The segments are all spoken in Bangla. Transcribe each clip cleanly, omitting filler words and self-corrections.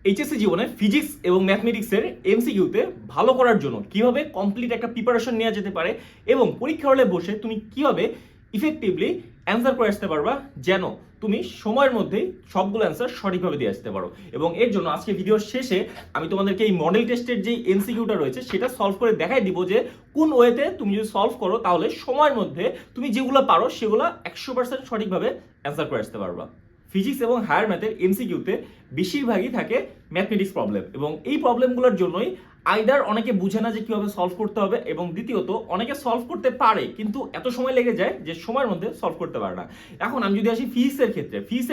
এইচএসসি জীবনে ফিজিক্স এবং ম্যাথমেটিক্সের এমসিকিউতে ভালো করার জন্য কিভাবে কমপ্লিট একটা প্রিপারেশন নেওয়া যেতে পারে এবং পরীক্ষা হলে বসে তুমি কিভাবে ইফেক্টিভলি অ্যান্সার করে আসতে পারবা যেন তুমি সময়ের মধ্যেই সবগুলো অ্যান্সার সঠিকভাবে দিয়ে আসতে পারো। এবং এর জন্য আজকে ভিডিওর শেষে আমি তোমাদেরকে এই মডেল টেস্টের যে এমসিকিউটা রয়েছে সেটা সলভ করে দেখাই দিব যে কোন ওয়েতে তুমি যদি সলভ করো তাহলে সময়ের মধ্যে তুমি যেগুলো পারো সেগুলো 100% সঠিকভাবে অ্যান্সার করে আসতে পারবা। ফিজিক্স এবং হায়ার ম্যাথের এমসিকিউতে বেশিরভাগই থাকে ম্যাথমেটিক্স প্রবলেম এবং এই প্রবলেমগুলোর জন্যই আইদার অনেকে বুঝে না যে কিভাবে সলভ করতে হবে এবং দ্বিতীয়ত অনেকে সলভ করতে পারে কিন্তু এত সময় লেগে যায় যে সময়ের মধ্যে সলভ করতে পারে না। এখন আমি যদি আসি ফিজিক্সের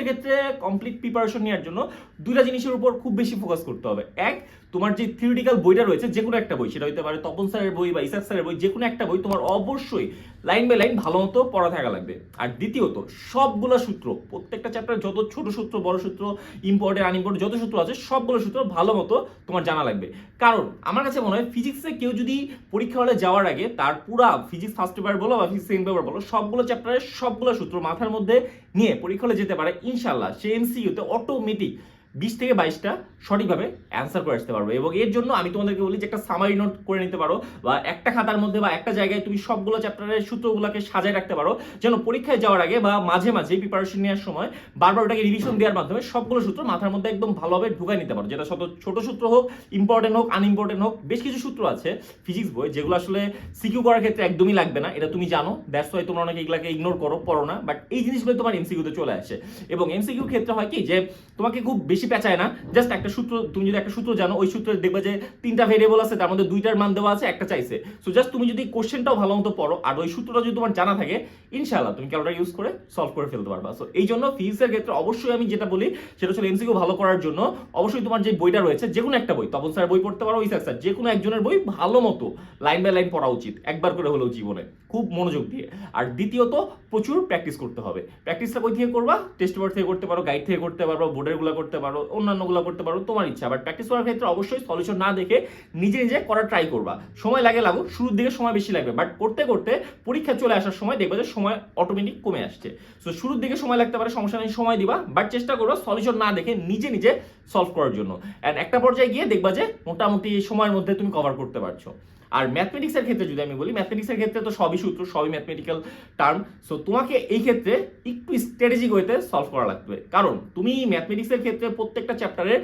ক্ষেত্রে কমপ্লিট প্রিপারেশন নেওয়ার জন্য দুইটা জিনিসের উপর খুব বেশি ফোকাস করতে হবে। এক, তোমার যে থিওরিটিক্যাল বইটা রয়েছে যে কোনো একটা বই, সেটা হতে পারে তপন স্যারের বই বা ইসাক স্যারের বই, যে কোনো একটা বই তোমার অবশ্যই লাইন বাই লাইন ভালো মতো পড়া থাকা লাগবে। আর দ্বিতীয়ত সবগুলো সূত্র, প্রত্যেকটা চ্যাপ্টার যত ছোট সূত্র বড় সূত্র ইম্পর্টেন্ট আনইম্পর্টেন্ট যত সূত্র আছে সবগুলো সূত্র ভালো মতো তোমার জানা লাগবে। কারণ আমার কাছে মনে হয় ফিজিক্সে কেউ যদি পরীক্ষা হলে যাওয়ার আগে তার পুরা ফিজিক্স ফার্স্ট পেপার বলো বা ফিজিক্স সেকেন্ড পেপার বলো সবগুলো চ্যাপ্টারের সবগুলো সূত্র মাথার মধ্যে নিয়ে পরীক্ষা হলে যেতে পারে, ইনশাল্লাহ সে এমসিকিউতে অটোমেটিক 20 থেকে 22টা সঠিকভাবে অ্যান্সার করে আসতে পারবে। এবং এর জন্য আমি তোমাদেরকে বলি যে একটা সামারি নোট করে নিতে পারো বা একটা খাতার মধ্যে বা একটা জায়গায় তুমি সবগুলো চ্যাপ্টারের সূত্রগুলোকে সাজায় রাখতে পারো যেন পরীক্ষায় যাওয়ার আগে বা মাঝে মাঝে প্রিপারেশন নেওয়ার সময় বারবার ওটাকে রিভিশন দেওয়ার মাধ্যমে সবগুলো সূত্র মাথার মধ্যে একদম ভালোভাবে ঢুকাই নিতে পারো। যেটা ছোট সূত্র হোক, ইম্পর্টেন্ট হোক, আনইম্পর্টেন্ট হোক, বেশ কিছু সূত্র আছে ফিজিক্স বই যেগুলো আসলে সিকিউ করার ক্ষেত্রে একদমই লাগবে না, এটা তুমি জানো, দ্যাটস ওয়াই তোমরা অনেকে এগুলোকে ইগনোর করো, পড়ো না, বাট এই জিনিসগুলো তোমার এমসিকিউতে চলে আসে। এবং এমসিকিউ ক্ষেত্রে হয় কি যে তোমাকে খুব বেশি পেঁচায় না, জাস্ট একটা সূত্র, তুমি যদি একটা সূত্র জানো ওই সূত্রে দেখবে যে 3টা ভেরিয়েবল আছে তার মধ্যে 2টার মান দেওয়া আছে, একটা চাইছে। সো জাস্ট তুমি যদি কোশ্চেনটাও ভালো মতো পড়ো আর ওই সূত্রটা যদি তোমার জানা থাকে ইনশাআল্লাহ তুমি ক্যালকুলেটর ইউজ করে সলভ করে ফেলতে পারবা। সো এই জন্য ফিজিক্সের ক্ষেত্রে অবশ্যই আমি যেটা বলি সেটা হচ্ছে এমসিকিউ ভালো করার জন্য অবশ্যই তোমার যে বইটা রয়েছে যে কোনো একটা বই, তপন স্যার বই পড়তে পারো, ইসাক স্যার, যে কোনো একজনের বই ভালো মতো লাইন বাই লাইন পড়া উচিত একবার করে হলেও জীবনে, খুব মনোযোগ দিয়ে। আর দ্বিতীয়ত প্রচুর প্র্যাকটিস করতে হবে। প্র্যাকটিসটা কই থেকে করবা? টেস্ট পেপার থেকে করতে পারো, গাইড থেকে করতে পারো, বোর্ডের গুলো করতে পারো, অন্যান্যগুলো করতে পারো, তোমার ইচ্ছা। বাট প্র্যাকটিস করার ক্ষেত্রে অবশ্যই সলিউশন না দেখে নিজে নিজে করার ট্রাই করবা। সময় লাগুক, শুরুর দিকে সময় বেশি লাগবে, বাট করতে করতে পরীক্ষা চলে আসার সময় দেখবে যে সময় অটোমেটিক কমে আসছে। সো শুরুর দিকে সময় লাগতে পারে, সমস্যা নেই, সময় দিবা, বাট চেষ্টা করবা সলিউশন না দেখে নিজে নিজে সলভ করার জন্য। এন্ড একটা পর্যায়ে গিয়ে দেখবা যে মোটামুটি সময়ের মধ্যে তুমি কভার করতে পারছো। আর ম্যাথমেটিক্সের ক্ষেত্রে যদি আমি বলি, ম্যাথমেটিক্সের ক্ষেত্রে তো সবই সূত্র, সবই ম্যাথমেটিক্যাল টার্ম। সো তোমাকে এই ক্ষেত্রে একটু স্ট্র্যাটেজিক ওয়েতে সলভ করা লাগবে, কারণ তুমি ম্যাথমেটিক্সের ক্ষেত্রে প্রত্যেকটা চ্যাপ্টারের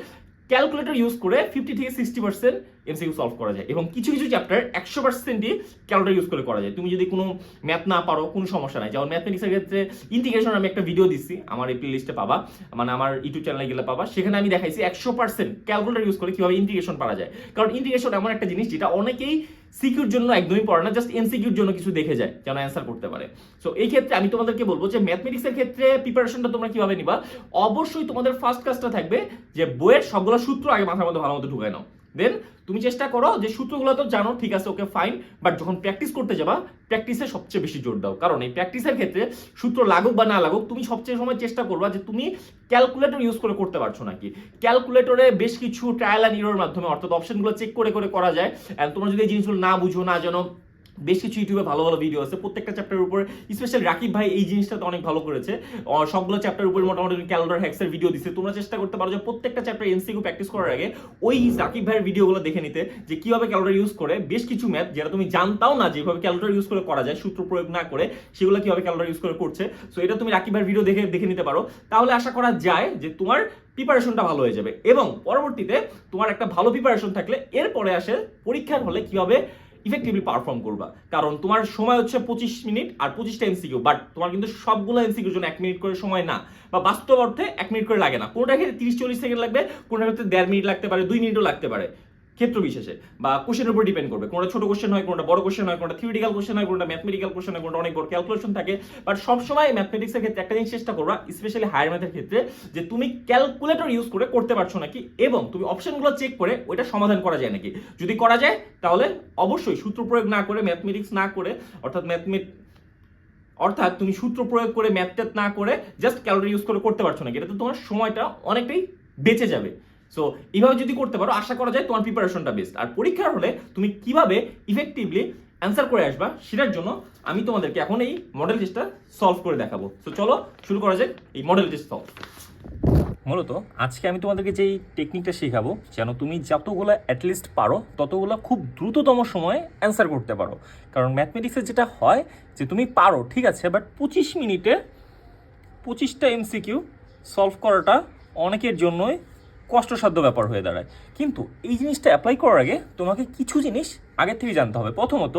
ক্যালকুলেটর ইউজ করে 50 থেকে 60% এমসিকিউ সলভ করা যায় এবং কিছু কিছু চ্যাপ্টার 100%ই ক্যালকুলেটর ইউজ করে করা যায়। তুমি যদি কোনো ম্যাথ না পারো কোনো সমস্যা নাই, যেমন ম্যাথমেটিক্সের ক্ষেত্রে ইন্টিগ্রেশন আমি একটা ভিডিও দিচ্ছি, আমার এই প্লেলিস্টে পাবা, মানে আমার ইউটিউব চ্যানেলে গেলে পাবা, সেখানে আমি দেখাইছি 100% ক্যালকুলেটর ইউজ করে কিভাবে ইন্টিগ্রেশন পারা যায়। কারণ ইন্টিগ্রেশন এমন একটা জিনিস যেটা অনেকেই সিকিউর জন্য একদমই পড়ে না, জাস্ট এমসিকিউর জন্য কিছু দেখে যায় যেন অ্যান্সার করতে পারে। সো এই ক্ষেত্রে আমি তোমাদেরকে বলবো যে ম্যাথমেটিক্সের ক্ষেত্রে প্রিপারেশনটা তোমরা কিভাবে নিবা, অবশ্যই তোমাদের ফার্স্ট কাজটা থাকবে যে বইয়ের সবগুলো সূত্র আগে মাথার মধ্যে ভালো মতো ঢুকায় নাও। দেন তুমি চেষ্টা করো যে সূত্রগুলো তো জানো, ঠিক আছে, ওকে ফাইন, বাট যখন প্র্যাকটিস করতে যাবা প্র্যাকটিসে সবচেয়ে বেশি জোর দাও। কারণ এই প্র্যাকটিসের ক্ষেত্রে সূত্র লাগুক বা না লাগুক তুমি সবচেয়ে সময় চেষ্টা করবা যে তুমি ক্যালকুলেটর ইউজ করে করতে পারছো নাকি। ক্যালকুলেটরে বেশ কিছু ট্রায়াল অ্যান্ড এররের মাধ্যমে অর্থাৎ অপশনগুলো চেক করে করে করা যায়। এন্ড তোমরা যদি এই জিনিসগুলো না বুঝো, না জানো, বেশ কিছু ইউটিউবে ভালো ভালো ভিডিও আছে প্রত্যেকটা চ্যাপ্টারের উপর, স্পেশালি রাকিব ভাই এই জিনিসটা অনেক ভালো করেছে, সবগুলো চ্যাপ্টারের উপর মোটামুটি ক্যালকুলেটর হ্যাক্সের ভিডিও দিচ্ছে। তোমরা চেষ্টা করতে পারো যে প্রত্যেকটা চ্যাপ্টার এমসিকিউ প্র্যাকটিস করার আগে ওই রাকিব ভাইয়ের ভিডিওগুলো দেখে নিতে, যে কিভাবে ক্যালকুলেটর ইউজ করে বেশ কিছু ম্যাথ যেটা তুমি জানতাও না যেভাবে ক্যালকুলেটর ইউজ করে করা যায় সূত্র প্রয়োগ না করে, সেগুলো কিভাবে ক্যালকুলেটর ইউজ করে করছে। সো এটা তুমি রাকিব ভাইয়ের ভিডিও দেখে নিতে পারো, তাহলে আশা করা যায় যে তোমার প্রিপারেশনটা ভালো হয়ে যাবে এবং পরবর্তীতে তোমার একটা ভালো প্রিপারেশন থাকলে এরপরে আসে পরীক্ষার হলে কিভাবে ইফেক্টিভলি পারফর্ম করবা। কারণ তোমার সময় হচ্ছে 25 মিনিট আর 25টা এমসিকিউ, বাট তোমার কিন্তু সবগুলো এমসিকিউর জন্য 1 মিনিট করে সময় না, বা বাস্তব অর্থে 1 মিনিট করে লাগে না, কোনোটা ক্ষেত্রে 30-40 সেকেন্ড লাগবে, কোনোটা ক্ষেত্রে 1.5 মিনিট লাগতে পারে, 2 মিনিটও লাগতে পারে, ক্ষেত্র বিশেষে বা কোশ্চেনের উপর ডিপেন্ড করবে। কোনটা ছোট কোশ্চেন হয়, কোনটা বড় কোশ্চেন হয়, কোনটা থিওরিটিক্যাল কোশ্চেন হয়, কোনটা ম্যাথমেটিক্যাল কোশ্চেন হয়, কোনটা অনেক বড় ক্যালকুলেশন থাকে। বাট সবসময় ম্যাথমেটিক্সের ক্ষেত্রে একটা জিনিস চেষ্টা করবা, স্পেশালি হায়ার ম্যাথের ক্ষেত্রে, যে তুমি ক্যালকুলেটর ইউজ করে করতে পারছো নাকি এবং তুমি অপশনগুলো চেক করে ওইটা সমাধান করা যায় নাকি। যদি করা যায় তাহলে অবশ্যই সূত্র প্রয়োগ না করে, ম্যাথমেটিক্স না করে, অর্থাৎ তুমি সূত্র প্রয়োগ করে ম্যাথ না করে জাস্ট ক্যালকুলেটর ইউজ করে করতে পারছো নাকি, এটাতে তোমার সময়টা অনেকটাই বেঁচে যাবে। সো এইভাবে যদি করতে পারো আশা করা যায় তোমার প্রিপারেশনটা বেস্ট। আর পরীক্ষার হলে তুমি কিভাবে ইফেক্টিভলি অ্যান্সার করে আসবা সেটার জন্য আমি তোমাদেরকে এখন এই মডেল টেস্টটা সলভ করে দেখাবো। সো চলো শুরু করা যাক এই মডেল টেস্ট সলভ। মূলত আজকে আমি তোমাদেরকে যেই টেকনিকটা শেখাবো যেন তুমি যতগুলো অ্যাটলিস্ট পারো ততগুলো খুব দ্রুততম সময়ে অ্যান্সার করতে পারো। কারণ ম্যাথমেটিক্সে যেটা হয় যে তুমি পারো ঠিক আছে, বাট 25 মিনিটে 25টা এমসিকিউ সলভ করাটা অনেকের জন্যই কষ্টসাধ্য ব্যাপার হয়ে দাঁড়ায়। কিন্তু এই জিনিসটা অ্যাপ্লাই করার আগে তোমাকে কিছু জিনিস আগের থেকে জানতে হবে। প্রথমত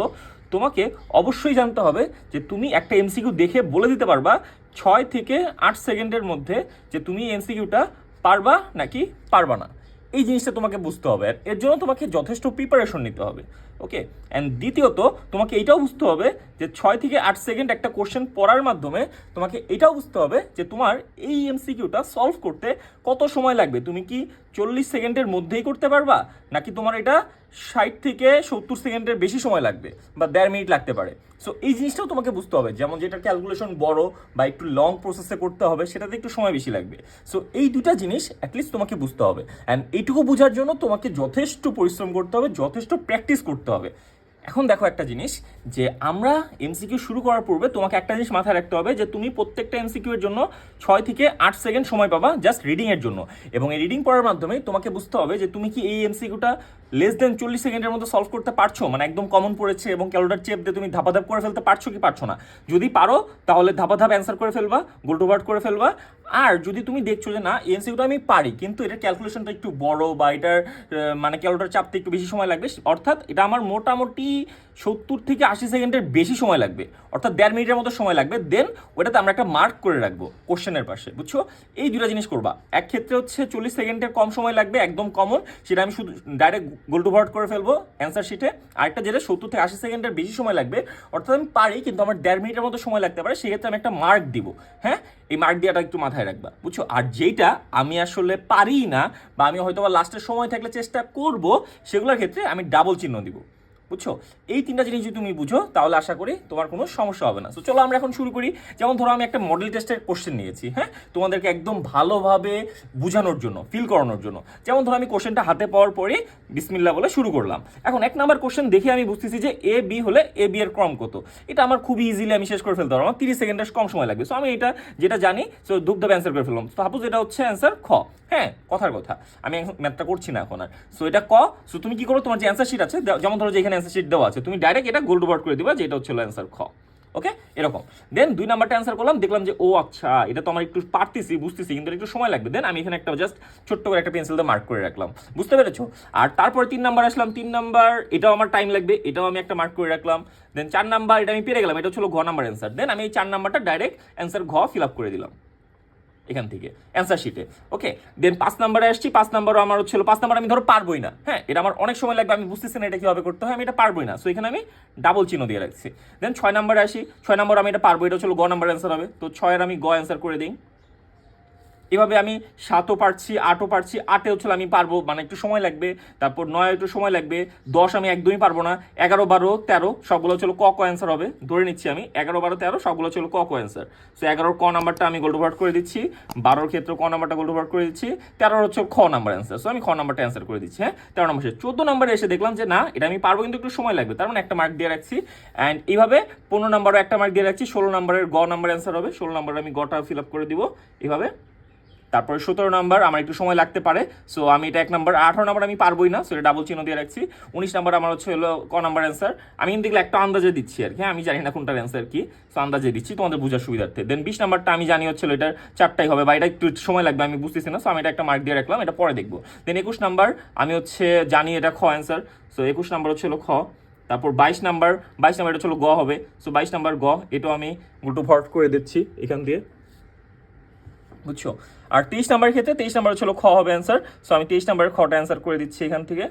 তোমাকে অবশ্যই জানতে হবে যে তুমি একটা এমসিকিউ দেখে বলে দিতে পারবা 6 থেকে 8 সেকেন্ডের মধ্যে যে তুমি এমসিকিউটা পারবা নাকি পারবা না। এই জিনিসটা তোমাকে বুঝতে হবে, আর এর জন্য তোমাকে যথেষ্ট প্রিপারেশন নিতে হবে। ওকে, অ্যান্ড দ্বিতীয়ত তোমাকে এইটাও বুঝতে হবে যে 6 থেকে 8 সেকেন্ড একটা কোশ্চেন পড়ার মাধ্যমে তোমাকে এটাও বুঝতে হবে যে তোমার এই এমসিকিউটা সলভ করতে কত সময় লাগবে। তুমি কি 40 সেকেন্ডের মধ্যেই করতে পারবা, নাকি তোমার এটা 60 থেকে 70 সেকেন্ডের বেশি সময় লাগবে বা 1.5 মিনিট লাগতে পারে। সো এই জিনিসটাও তোমাকে বুঝতে হবে, যেমন যেটা ক্যালকুলেশন বড় বা একটু লং প্রসেসে করতে হবে সেটাতে একটু সময় বেশি লাগবে। সো এই দুটা জিনিস অ্যাটলিস্ট তোমাকে বুঝতে হবে, অ্যান্ড এইটুকু বোঝার জন্য তোমাকে যথেষ্ট পরিশ্রম করতে হবে, যথেষ্ট প্র্যাকটিস করতে হবে। এখন দেখো একটা জিনিস, যে আমরা এমসিকিউ শুরু করার পূর্বে তোমাকে একটা জিনিস মাথায় রাখতে হবে যে তুমি প্রত্যেকটা এমসিকিউ এর জন্য 6 থেকে 8 সেকেন্ড সময় পাবা জাস্ট রিডিং এর জন্য, এবং এই রিডিং পড়ার মাধ্যমে তোমাকে বুঝতে হবে যে তুমি কি এই এমসিকিউটা লেস দেন 40 সেকেন্ডের মধ্যে সলভ করতে পারছো, মানে একদম কমন পড়েছে এবং ক্যালকুলেটর চেপ দিয়ে তুমি ধাপাধাপ করে ফেলতে পারছো কি পারছো না। যদি পারো তাহলে ধাপাধাপ অ্যান্সার করে ফেলবা, গোল টু ওয়ার্ড করে ফেলবা। আর যদি তুমি দেখছো যে না এই এমসিকিউটা আমি পারি কিন্তু এটার ক্যালকুলেশনটা একটু বড় বা এটার মানে ক্যালকুলেটর চাপতে একটু বেশি সময় লাগবে, অর্থাৎ এটা আমার মোটামুটি 70 থেকে 80 সেকেন্ডের বেশি সময় লাগবে, অর্থাৎ 1.5 মিনিটের মতো সময় লাগবে, দেন ওটাতে আমরা একটা মার্ক করে রাখবো কোশ্চেনের পাশে, বুঝছো। এই দুটা জিনিস করবা। এক ক্ষেত্রে হচ্ছে 40 সেকেন্ডের কম সময় লাগবে একদম কমন, সেটা আমি শুধু ডাইরেক্ট গোল টু ওয়ার্ড করে ফেলবো অ্যান্সার শিটে। আরেকটা যেটা 70 থেকে 80 সেকেন্ডের বেশি সময় লাগবে, অর্থাৎ আমি পারি কিন্তু আমার 1.5 মিনিটের মতো সময় লাগতে পারে, সেক্ষেত্রে আমি একটা মার্ক দিব। হ্যাঁ, এই মার্ক দেওয়াটা একটু মাথায় রাখবা, বুঝছো। আর যেটা আমি আসলে পারি না বা আমি হয়তো বা লাস্টের সময় থাকলে চেষ্টা করব, সেগুলোর ক্ষেত্রে আমি ডাবল চিহ্ন দিব, বুঝছো। এই তিনটা জিনিস যদি তুমি বুঝো তাহলে আশা করি তোমার কোনো সমস্যা হবে না। তো চলো আমরা এখন শুরু করি। যেমন ধরো আমি একটা মডেল টেস্টের কোশ্চেন নিয়েছি, হ্যাঁ, তোমাদেরকে একদম ভালোভাবে বোঝানোর জন্য, ফিল করানোর জন্য। যেমন ধরো আমি কোশ্চেনটা হাতে পাওয়ার পরে বিসমিল্লাহ বলে শুরু করলাম। এখন 1 নাম্বার কোশ্চেন দেখে আমি বুঝতেছি যে এ বি হলে এ বি এর ক্রম কত। এটা আমার খুবই ইজিলি আমি শেষ করে ফেলতে পারবো, আমার 30 সেকেন্ডের কম সময় লাগবে। সো আমি এটা যেটা জানি সো ধূপধাপ অ্যান্সার করে ফেললাম। সাপোজ এটা হচ্ছে অ্যান্সার খ, হ্যাঁ, কথার কথা, আমি ম্যাথটা করছি না এখন আর। সো এটা ক। সো তুমি কি করো, তোমার যে অ্যান্সার শিট আছে, যেমন ধরো যে এখানে অ্যান্সার শিট দেওয়া আছে, তুমি ডাইরেক্ট এটা গোল টু ওয়ার্ড করে দিবা যে এটা হচ্ছে অ্যান্সার খ। ওকে, এরকম। দেন 2 নাম্বারটা অ্যান্সার করলাম, দেখলাম যে ও আচ্ছা এটা তো আমার একটু পারতেছি বুঝতেছি কিন্তু একটু সময় লাগবে। দেন আমি এখানে একটা জাস্ট ছোট্ট করে একটা পেন্সিল দিয়ে মার্ক করে রাখলাম, বুঝতে পেরেছো। আর তারপরে 3 নাম্বার আসলাম, 3 নাম্বার এটাও আমার টাইম লাগবে, এটাও আমি একটা মার্ক করে রাখলাম। দেন 4 নাম্বার এটা আমি পেরে গেলাম, এটা হচ্ছে ঘ নাম্বার অ্যান্সার। দেন আমি এই 4 নাম্বারটা ডাইরেক্ট অ্যান্সার ঘ ফিল আপ করে দিলাম এখান থেকে অ্যান্সার শিটে। ওকে, দেন 5 নাম্বারে আসছি, 5 নাম্বারও আমার হচ্ছিল 5 নাম্বার আমি ধরো পারবোই না, হ্যাঁ, এটা আমার অনেক সময় লাগবে, আমি বুঝতেছি না এটা কীভাবে করতে হয়, আমি এটা পারবোই না। সো এখানে আমি ডাবল চিহ্ন দিয়ে রাখছি। দেন 6 নাম্বারে আসি, 6 নাম্বার আমি এটা পারবো, এটা হচ্ছিল গ নাম্বার অ্যান্সার হবে, তো 6-এর আমি গ অ্যান্সার করে দিই। এভাবে আমি 7ও পারছি, 8ও পারছি, 8-এ হচ্ছিল আমি পারবো, মানে একটু সময় লাগবে। তারপর 9 একটু সময় লাগবে, 10 আমি একদমই পারবো না, 11, 12, 13 সবগুলো হচ্ছিল ক ক অ্যান্সার হবে, ধরে নিচ্ছি আমি 11, 12, 13 সবগুলো হচ্ছিল ক ক অ্যান্সার। সো 11-র ক নাম্বারটা আমি গোল টু ওয়ার্ড করে দিচ্ছি, 12-র ক্ষেত্রে ক নাম্বারটা গোল টু ওয়ার্ড করে দিচ্ছি, 13-র হচ্ছে খ নাম্বার অ্যান্সার। সো আমি খ নাম্বারটা অ্যান্সার করে দিচ্ছি। হ্যাঁ, 13 নাম্বার শেষ। 14 নাম্বারে এসে দেখলাম যে না এটা আমি পারবো কিন্তু একটু সময় লাগবে, তার মানে একটা মার্ক দিয়ে রাখছি। অ্যান্ড এইভাবে 15 নাম্বারও একটা মার্ক দিয়ে রাখছি, 16 নাম্বারের গ নাম্বার অ্যান্সার হবে, 16 নাম্বার আমি গটা ফিল আপ করে দিব এইভাবে। তারপরে 17 নাম্বার আমার একটু সময় লাগতে পারে, সো আমি এটা 1 নাম্বার। 18 নাম্বার আমি পারবোই না, সো এটা ডাবল চিহ্ন দিয়ে রাখছি। 19 নাম্বার আমার হচ্ছে হলো ক নাম্বার অ্যান্সার। আমি কিন্তু এগুলো একটা আন্দাজে দিচ্ছি আর কি, হ্যাঁ, আমি জানি না কোনটার অ্যান্সার কি, সো আন্দাজে দিচ্ছি তোমাদের বোঝার সুবিধার্থে। দেন 20 নাম্বারটা আমি জানি হচ্ছিল এটার 4টাই হবে বা এটা একটু সময় লাগবে, আমি বুঝতেছি না, সো আমি এটা একটা মার্ক দিয়ে রাখলাম, এটা পরে দেখবো। দেন 21 নাম্বার আমি হচ্ছে জানি এটা খ অ্যান্সার, সো 21 নাম্বার হচ্ছে হলো খ। তারপর 22 নাম্বার, 22 নাম্বার এটা হচ্ছিল গ হবে, সো 22 নাম্বার গ, এটাও আমি গোল টু ওয়ার্ড করে দিচ্ছি এখান দিয়ে, বুঝছো। আর 23 নাম্বারের ক্ষেত্রে 23 নাম্বার হচ্ছিল খ হবে অ্যান্সার, সো আমি 23 নাম্বারের খটা অ্যান্সার করে দিচ্ছি এখান থেকে।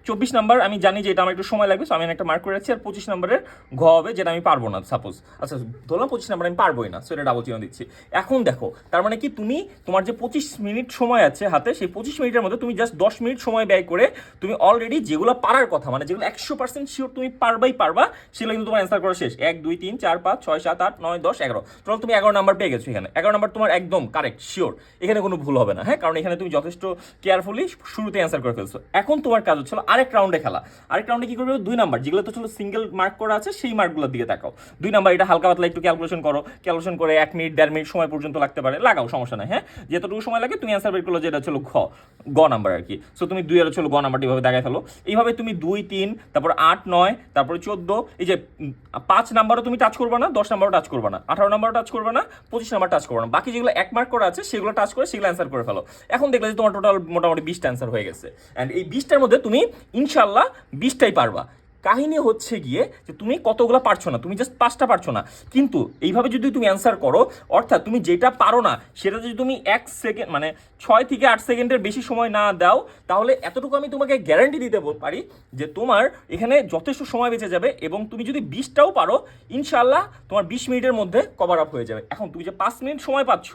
24 নাম্বার আমি জানি যে এটা আমার একটু সময় লাগবে, সো আমি একটা মার্ক করে রাখছি। আর 25 নাম্বারের ঘ হবে, যেটা আমি পারবো না সাপোজ, আচ্ছা ধরলাম 25 নাম্বার আমি পারবোই না, সো এটা ডাবল চিহ্ন দিচ্ছি। এখন দেখো তার মানে কি, তুমি তোমার যে 25 মিনিট সময় আছে হাতে, সেই 25 মিনিটের মধ্যে তুমি জাস্ট 10 মিনিট সময় ব্যয় করে তুমি অলরেডি যেগুলো পারার কথা, মানে যেগুলো 100% শিওর তুমি পারবা, সেগুলো কিন্তু তোমার অ্যান্সার করা শেষ। 1, 2, 3, 4, 5, 6, 7, 8, 9, 10, 11, টোটাল তুমি 11 নাম্বার পেয়ে গেছো এখানে। 11 নাম্বার তোমার একদম কারেক্ট শিওর, এখানে কোনো ভুল হবে না, হ্যাঁ, কারণ এখানে তুমি যথেষ্ট কেয়ারফুলি শুরুতে অ্যান্সার করে ফেলছো। এখন তোমার কাজ হচ্ছিল আরেক রাউন্ডে খেলা। আরেক রাউন্ডে কি করবে, 2 নাম্বার যেগুলো তো ছিল সিঙ্গেল মার্ক করা আছে সেই মার্কগুলোর দিকে তাকাও। 2 নাম্বার এটা হালকা পাতলা একটু ক্যালকুলেশন করো, ক্যালকুলেশন করে 1 মিনিট 1.5 মিনিট সময় পর্যন্ত লাগতে পারে, লাগাও, সমস্যা নাই। হ্যাঁ, যতটুকু সময় লাগে তুমি অ্যান্সার বের করলো, যেটা ছিল গ নাম্বার আর কি। সো তুমি 2 এর ছিল গ নাম্বারটি এভাবে দেখাই ফেলো। এইভাবে তুমি 2, 3, তারপর 8, 9, তারপরে 14, এই যে 5 নাম্বারও তুমি টাচ করবে না, 10 নাম্বারও টাচ করবে না, 18 নাম্বারও টাচ করবে না, 25 নাম্বার টাচ করবে না। বাকি যেগুলো 1 মার্ক করা আছে সেগুলো টাচ করে সেগুলো অ্যান্সার করে ফেলো। এখন দেখলে যে তোমার টোটাল মোটামুটি 20টা অ্যান্সার হয়ে গেছে। অ্যান্ড এই 20টার মধ্যে তুমি ইনশাল্লাহ 20টাই পারবা। কাহিনী হচ্ছে গিয়ে যে তুমি কতগুলো পারছো না, তুমি জাস্ট 5টা পারছো না। কিন্তু এইভাবে যদি তুমি অ্যান্সার করো, অর্থাৎ তুমি যেটা পারো না সেটা যদি তুমি 1 সেকেন্ড মানে 6 থেকে 8 সেকেন্ডের বেশি সময় না দাও, তাহলে এতটুকু আমি তোমাকে গ্যারান্টি দিতে পারি যে তোমার এখানে যথেষ্ট সময় বেঁচে যাবে। এবং তুমি যদি 20টাও পারো, ইনশাল্লাহ তোমার 20 মিনিটের মধ্যে কভার আপ হয়ে যাবে। এখন তুমি যে 5 মিনিট সময় পাচ্ছ,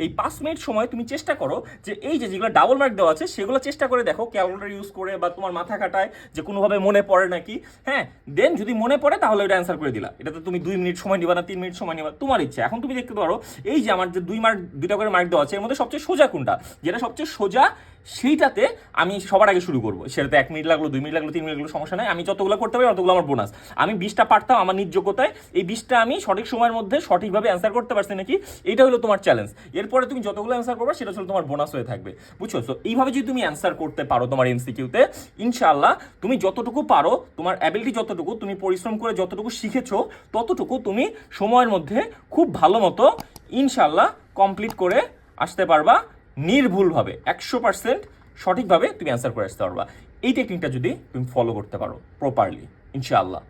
এই 5 মিনিট সময় তুমি চেষ্টা করো যে এই যে যেগুলো ডাবল মার্ক দেওয়া আছে সেগুলো চেষ্টা করে দেখো, ক্যালকুলেটর ইউজ করে বা তোমার মাথা খাটায় যে কোনোভাবে মনে পড়ে নাকি। হ্যাঁ, দেন যদি মনে পড়ে তাহলে ওটা অ্যান্সার করে দিলা। এটাতে তুমি 2 মিনিট সময় নিবা না 3 মিনিট সময় নিবা, তোমার ইচ্ছা। এখন তুমি দেখতে পারো এই যে আমার যে 2টা করে মার্ক দেওয়া আছে এর মধ্যে সবচেয়ে সোজা কোনটা, যেটা সবচেয়ে সোজা সেইটাতে আমি সবার আগে শুরু করবো। সেটাতে 1 মিনিট লাগলো, 2 মিনিট লাগলো, 3 মিনিট লাগলো, সমস্যা নাই। আমি যতগুলো করতে পারি ততগুলো আমার বোনাস। আমি 20টা পারতাম আমার নিজ যোগ্যতায়, এই 20টা আমি সঠিক সময়ের মধ্যে সঠিকভাবে অ্যান্সার করতে পারছি নাকি, এটা হলো তোমার চ্যালেঞ্জ। এরপরে তুমি যতগুলো অ্যান্সার করবে সেটা হলো তোমার বোনাস হয়ে থাকবে, বুঝছো? সো এইভাবে যদি তুমি অ্যান্সার করতে পারো তোমার এমসিকিউতে, ইনশাআল্লাহ তুমি যতটুকু পারো, তোমার অ্যাবিলিটি যতটুকু, তুমি পরিশ্রম করে যতটুকু শিখেছো ততটুকু তুমি সময়ের মধ্যে খুব ভালো মতো ইনশাআল্লাহ কমপ্লিট করে আসতে পারবা। নির্ভুলভাবে 100% সঠিকভাবে তুমি অ্যান্সার করে আসতে পারবা। এই টেকনিকটা যদি তুমি ফলো করতে পারো প্রপারলি, ইনশাআল্লাহ।